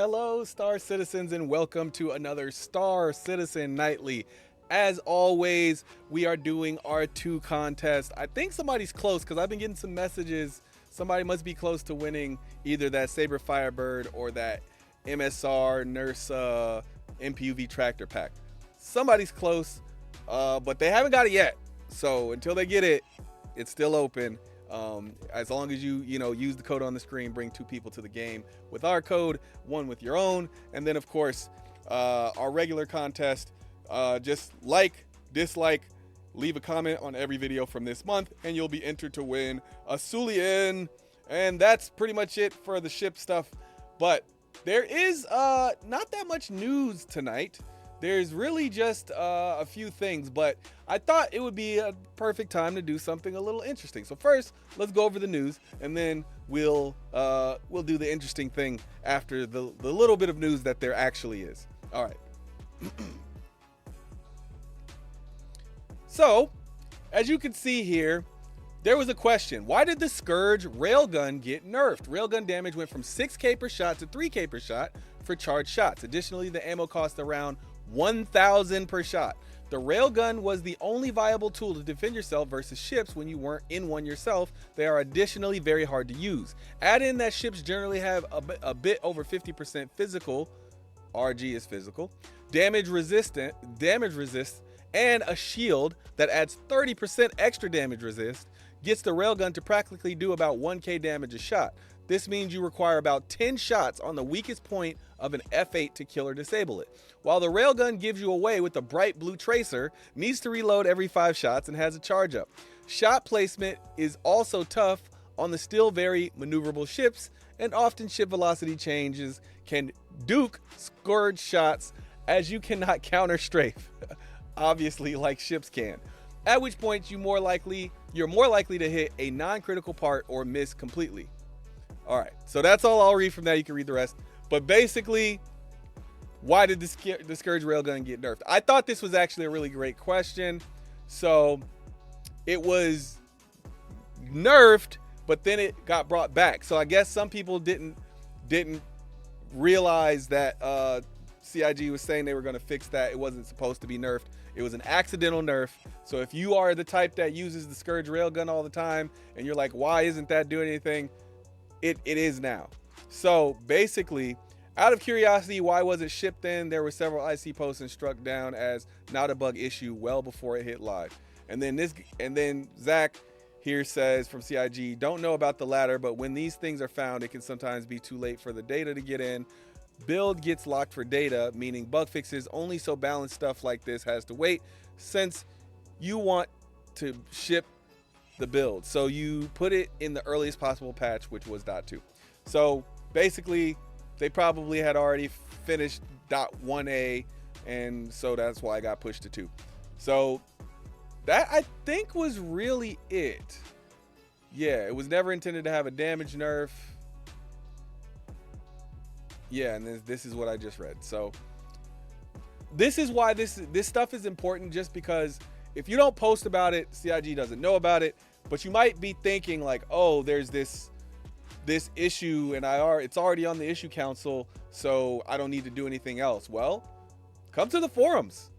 Hello, Star Citizens, and welcome to another Star Citizen Nightly. As always, we are doing our 2 contest. I think somebody's close because I've been getting some messages. Somebody must be close to winning either that Saber Firebird or that MSR Nurse MPUV Tractor Pack. Somebody's close, but they haven't got it yet. So until they get it, it's still open. As long as you use the code on the screen, bring 2 people to the game with our code, 1 with your own, and then of course our regular contest. Just like, dislike, leave a comment on every video from this month, and you'll be entered to win a Sulian. And that's pretty much it for the ship stuff. But there is not that much news tonight. There's really just a few things, but I thought it would be a perfect time to do something a little interesting. So first, let's go over the news, and then we'll do the interesting thing after the little bit of news that there actually is. All right. So, as you can see here, there was a question. Why did the Scourge Railgun get nerfed? Railgun damage went from 6k per shot to 3k per shot for charged shots. Additionally, the ammo cost around 1,000 per shot. The railgun was the only viable tool to defend yourself versus ships when you weren't in one yourself. They are additionally very hard to use. Add in that ships generally have a bit over 50% physical, RG is physical, damage resist, and a shield that adds 30% extra damage resist, gets the railgun to practically do about 1k damage a shot. This means you require about 10 shots on the weakest point of an F8 to kill or disable it. While the railgun gives you away with the bright blue tracer, needs to reload every 5 shots and has a charge up. Shot placement is also tough on the still very maneuverable ships, and often ship velocity changes can duke scourge shots as you cannot counter strafe, obviously like ships can. At which point you're more likely to hit a non-critical part or miss completely. All right, so that's all I'll read from that. You can read the rest. But basically, why did the Scourge Railgun get nerfed? I thought this was actually a really great question. So it was nerfed, but then it got brought back. So I guess some people didn't realize that CIG was saying they were going to fix that. It wasn't supposed to be nerfed. It was an accidental nerf. So if you are the type that uses the Scourge Railgun all the time and you're like, why isn't that doing anything? It is now. So basically, out of curiosity, why was it shipped then? There were several IC posts and struck down as not a bug issue well before it hit live. And then Zach here says from CIG, don't know about the latter, but when these things are found, it can sometimes be too late for the data to get in. Build gets locked for data, meaning bug fixes only so balanced stuff like this has to wait since you want to ship the build. So you put it in the earliest possible patch, which was .2. So basically, they probably had already finished .1a, and so that's why I got pushed to 2. So that, I think, was really it. Yeah, it was never intended to have a damage nerf. Yeah, and this is what I just read. So this is why this stuff is important, just because if you don't post about it, CIG doesn't know about it. But you might be thinking like, oh, there's this issue and it's already on the issue council, so I don't need to do anything else. Well, come to the forums.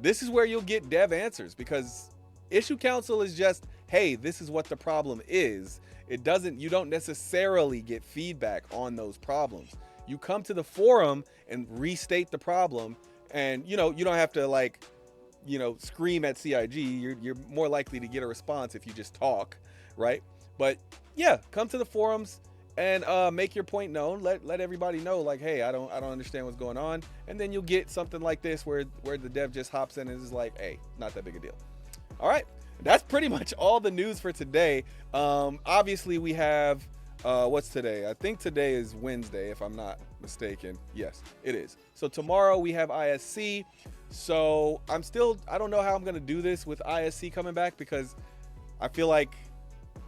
This is where you'll get dev answers, because issue council is just, hey, this is what the problem is. You don't necessarily get feedback on those problems. You come to the forum and restate the problem, and you don't have to scream at CIG. You're more likely to get a response if you just talk, right? But yeah, come to the forums and make your point known. Let everybody know, like, hey, I don't understand what's going on, and then you'll get something like this where the dev just hops in and is like, hey, not that big a deal. All right, that's pretty much all the news for today. Obviously, we have what's today? I think today is Wednesday, if I'm not mistaken. Yes, it is. So tomorrow we have ISC. So I don't know how I'm gonna do this with ISC coming back, because I feel like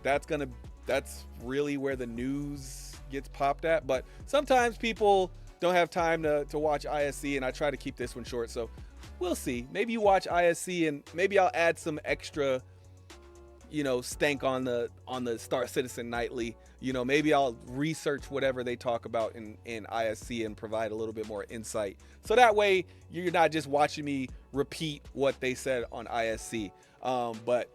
that's really where the news gets popped at. But sometimes people don't have time to watch ISC, and I try to keep this one short. So we'll see. Maybe you watch ISC, and maybe I'll add some extra stank on the Star Citizen Nightly. Maybe I'll research whatever they talk about in ISC and provide a little bit more insight. So that way you're not just watching me repeat what they said on ISC. But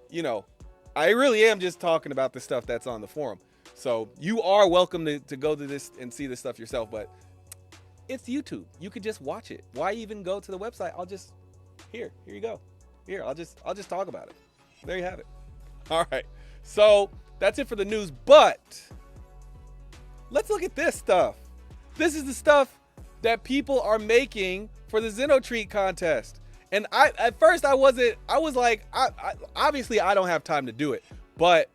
I really am just talking about the stuff that's on the forum. So you are welcome to go to this and see this stuff yourself, but it's YouTube. You could just watch it. Why even go to the website? I'll just, here you go. Here, I'll just talk about it. There you have it. All right. So that's it for the news, but let's look at this stuff. This is the stuff that people are making for the Xenotreat contest. And at first I was like, obviously I don't have time to do it, but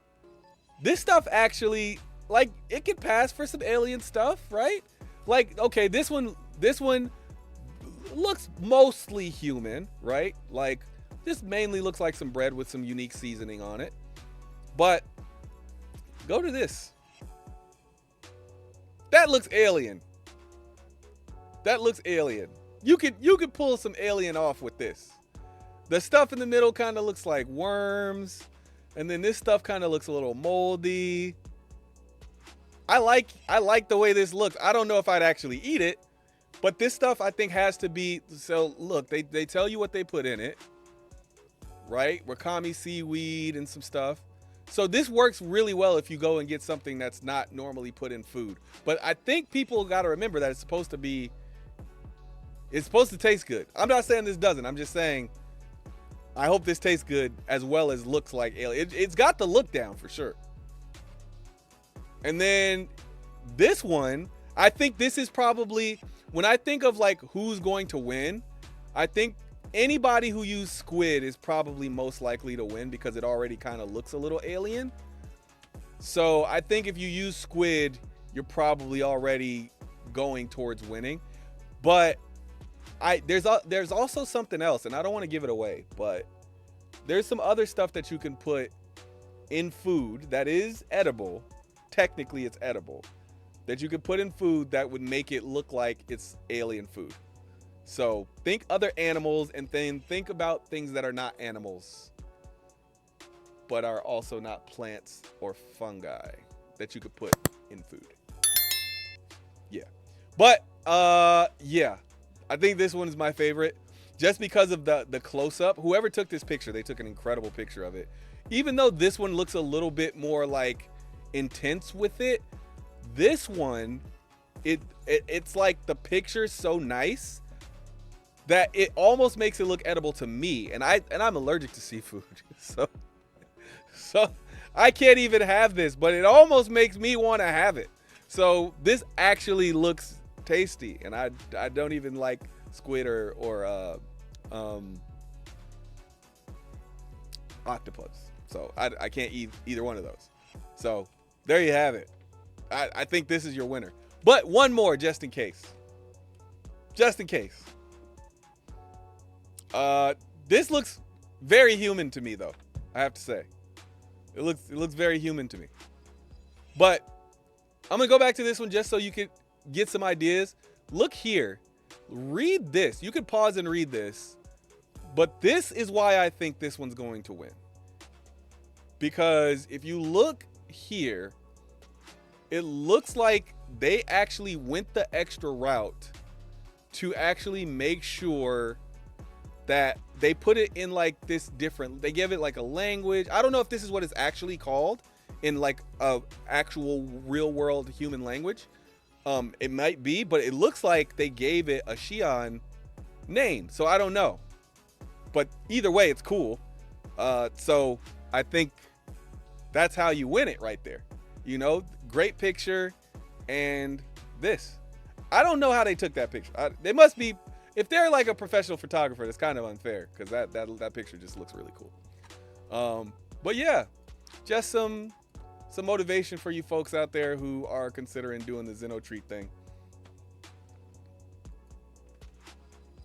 this stuff actually, like, it could pass for some alien stuff, right? Like, okay, this one looks mostly human, right? Like, this mainly looks like some bread with some unique seasoning on it. But go to this. That looks alien. That looks alien. You could pull some alien off with this. The stuff in the middle kind of looks like worms, and then this stuff kind of looks a little moldy. I like the way this looks. I don't know if I'd actually eat it, but this stuff I think has to be. So look, they tell you what they put in it, right? Wakami seaweed and some stuff. So this works really well if you go and get something that's not normally put in food. But I think people got to remember that it's supposed to taste good. I'm not saying this doesn't. I'm just saying I hope this tastes good as well as looks like alien. It's got the look down for sure. And then this one, I think this is probably, when I think of like who's going to win, I think anybody who used squid is probably most likely to win because it already kind of looks a little alien. So I think if you use squid, you're probably already going towards winning. But there's also something else, and I don't want to give it away, but there's some other stuff that you can put in food that is edible. Technically it's edible, that you could put in food that would make it look like it's alien food. So think other animals, and then think about things that are not animals but are also not plants or fungi that you could put in food. Yeah. But yeah, I think this one is my favorite just because of the close-up. Whoever took this picture, they took an incredible picture of it. Even though this one looks a little bit more like intense with it, this one, it's like the picture's so nice that it almost makes it look edible to me, and I'm allergic to seafood, so I can't even have this, but it almost makes me want to have it. So this actually looks tasty, and I don't even like squid or octopus, so I can't eat either one of those. So there you have it. I think this is your winner, but one more just in case. This looks very human to me, though. I have to say, it looks very human to me. But I'm gonna go back to this one just so you could get some ideas. Look here, read this. You could pause and read this, but this is why I think this one's going to win. Because if you look here, it looks like they actually went the extra route to actually make sure that they put it in like this different, they give it like a language. I don't know if this is what it's actually called in like a actual real world human language. It might be, but it looks like they gave it a Xi'an name. So I don't know, but either way, it's cool. So I think that's how you win it right there. Great picture. And this, I don't know how they took that picture. They must be, if they're like a professional photographer, that's kind of unfair because that picture just looks really cool. But yeah, just some motivation for you folks out there who are considering doing the Xenotreat thing.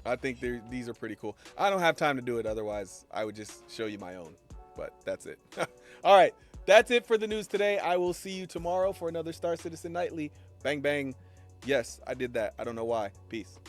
I think these are pretty cool. I don't have time to do it, otherwise I would just show you my own, but that's it. All right, that's it for the news today. I will see you tomorrow for another Star Citizen Nightly. Bang, bang. Yes, I did that. I don't know why. Peace.